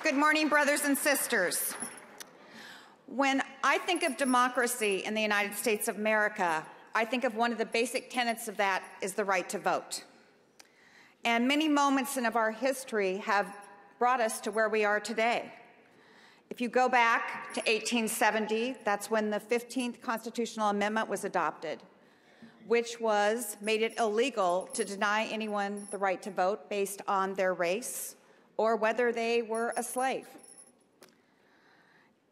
Good morning, brothers and sisters. When I think of democracy in the United States of America, I think of one of the basic tenets of that is the right to vote. And many moments in our history have brought us to where we are today. If you go back to 1870, that's when the 15th Constitutional Amendment was adopted, which made it illegal to deny anyone the right to vote based on their race or whether they were a slave.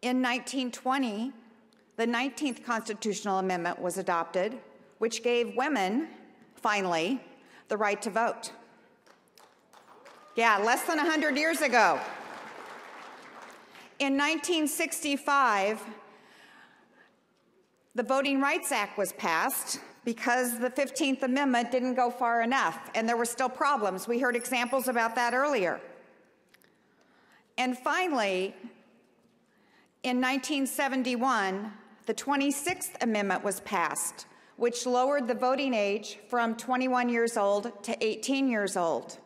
In 1920, the 19th Constitutional Amendment was adopted, which gave women, finally, the right to vote. Yeah, less than 100 years ago. In 1965, the Voting Rights Act was passed because the 15th Amendment didn't go far enough, and there were still problems. We heard examples about that earlier. And finally, in 1971, the 26th Amendment was passed, which lowered the voting age from 21 years old to 18 years old.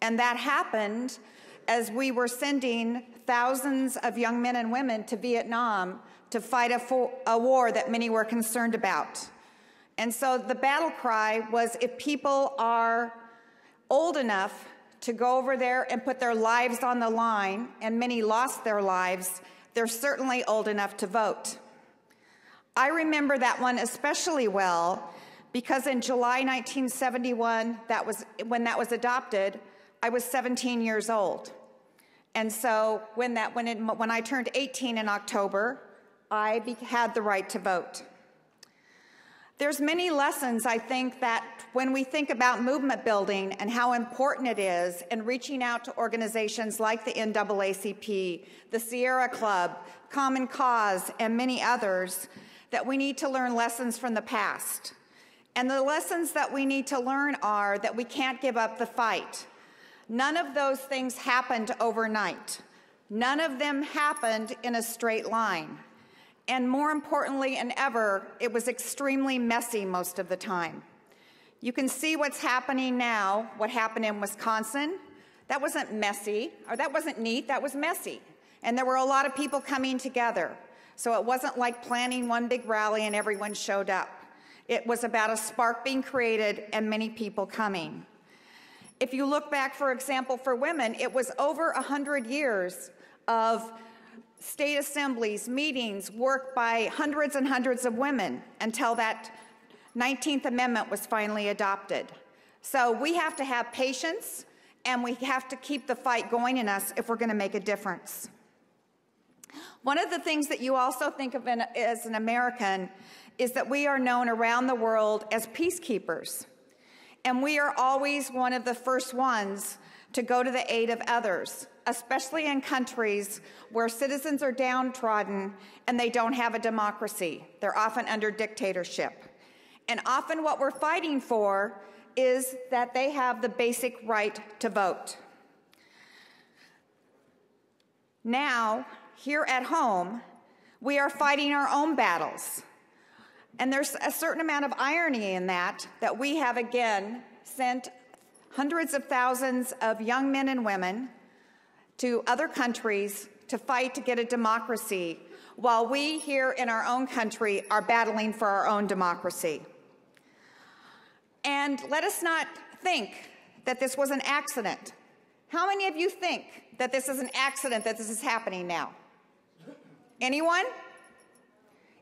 And that happened as we were sending thousands of young men and women to Vietnam to fight a war that many were concerned about. And so the battle cry was, if people are old enough to go over there and put their lives on the line, and many lost their lives, they're certainly old enough to vote. I remember that one especially well because in July 1971, when that was adopted, I was 17 years old. And so when I turned 18 in October, I had the right to vote. There's many lessons, I think, that when we think about movement building and how important it is in reaching out to organizations like the NAACP, the Sierra Club, Common Cause, and many others, that we need to learn lessons from the past. And the lessons that we need to learn are that we can't give up the fight. None of those things happened overnight. None of them happened in a straight line. And more importantly than ever, it was extremely messy most of the time. You can see what's happening now, what happened in Wisconsin. That wasn't messy, or that wasn't neat, that was messy. And there were a lot of people coming together. So it wasn't like planning one big rally and everyone showed up. It was about a spark being created and many people coming. If you look back, for example, for women, it was over 100 years of state assemblies, meetings, work by hundreds and hundreds of women until that 19th Amendment was finally adopted. So we have to have patience and we have to keep the fight going in us if we're going to make a difference. One of the things that you also think of as an American is that we are known around the world as peacekeepers. And we are always one of the first ones to go to the aid of others, especially in countries where citizens are downtrodden and they don't have a democracy. They're often under dictatorship. And often what we're fighting for is that they have the basic right to vote. Now, here at home, we are fighting our own battles. And there's a certain amount of irony in that we have again sent hundreds of thousands of young men and women to other countries to fight to get a democracy, while we here in our own country are battling for our own democracy. And let us not think that this was an accident. How many of you think that this is an accident that this is happening now? Anyone?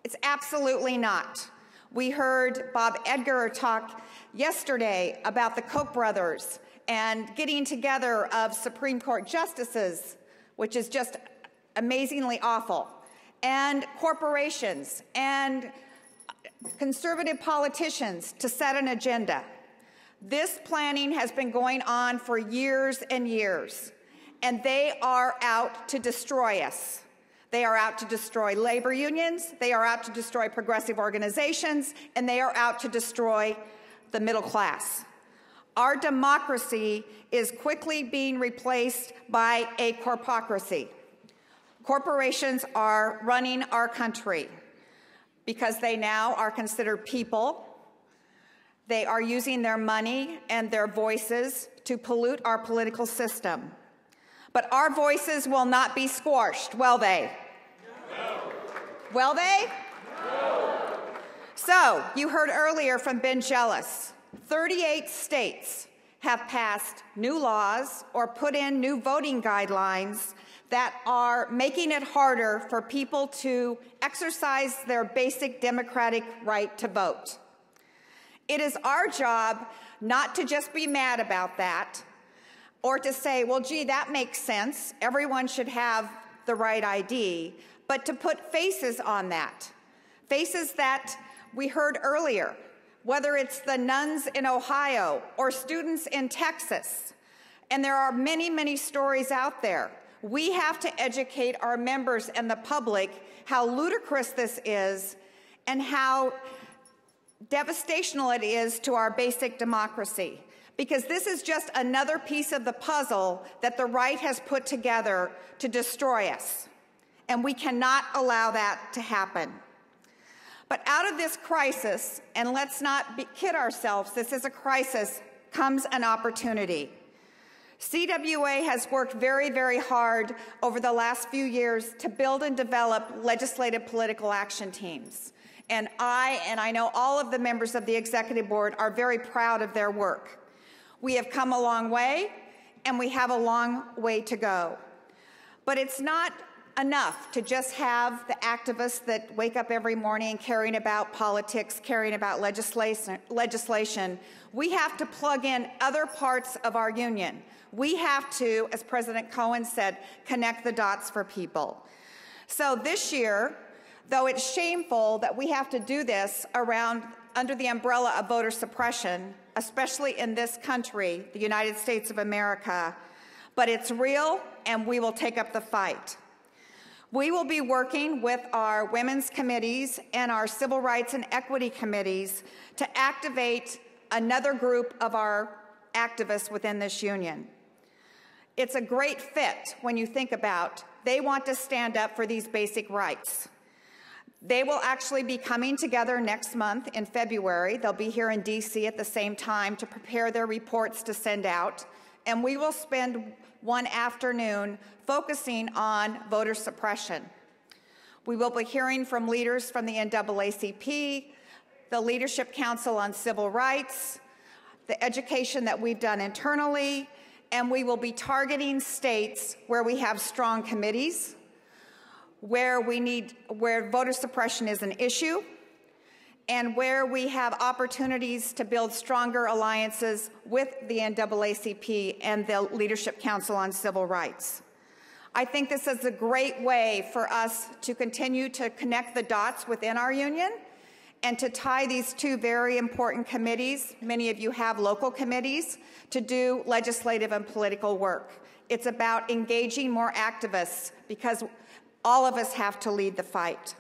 It's absolutely not. We heard Bob Edgar talk yesterday about the Koch brothers and getting together of Supreme Court justices, which is just amazingly awful, and corporations and conservative politicians to set an agenda. This planning has been going on for years and years, and they are out to destroy us. They are out to destroy labor unions, they are out to destroy progressive organizations, and they are out to destroy the middle class. Our democracy is quickly being replaced by a corpocracy. Corporations are running our country because they now are considered people. They are using their money and their voices to pollute our political system. But our voices will not be squashed, will they? No. Will they? No. So, you heard earlier from Ben Jealous, 38 states have passed new laws or put in new voting guidelines that are making it harder for people to exercise their basic democratic right to vote. It is our job not to just be mad about that or to say, well, gee, that makes sense. Everyone should have the right ID, but to put faces on that. Faces that we heard earlier, whether it's the nuns in Ohio or students in Texas. And there are many, many stories out there. We have to educate our members and the public how ludicrous this is and how devastational it is to our basic democracy. Because this is just another piece of the puzzle that the right has put together to destroy us. And we cannot allow that to happen. But out of this crisis, and let's not kid ourselves, this is a crisis, comes an opportunity. CWA has worked very, very hard over the last few years to build and develop legislative political action teams. And I know all of the members of the executive board are very proud of their work. We have come a long way, and we have a long way to go. But it's not enough to just have the activists that wake up every morning caring about politics, caring about legislation. We have to plug in other parts of our union. We have to, as President Cohen said, connect the dots for people. So this year, though it's shameful that we have to do this under the umbrella of voter suppression, especially in this country, the United States of America, but it's real, and we will take up the fight. We will be working with our women's committees and our civil rights and equity committees to activate another group of our activists within this union. It's a great fit when you think about they want to stand up for these basic rights. They will actually be coming together next month in February. They'll be here in DC at the same time to prepare their reports to send out. And we will spend one afternoon focusing on voter suppression. We will be hearing from leaders from the NAACP, the Leadership Council on Civil Rights, the education that we've done internally, and we will be targeting states where we have strong committees, where voter suppression is an issue, and where we have opportunities to build stronger alliances with the NAACP and the Leadership Council on Civil Rights. I think this is a great way for us to continue to connect the dots within our union and to tie these two very important committees, many of you have local committees, to do legislative and political work. It's about engaging more activists because all of us have to lead the fight.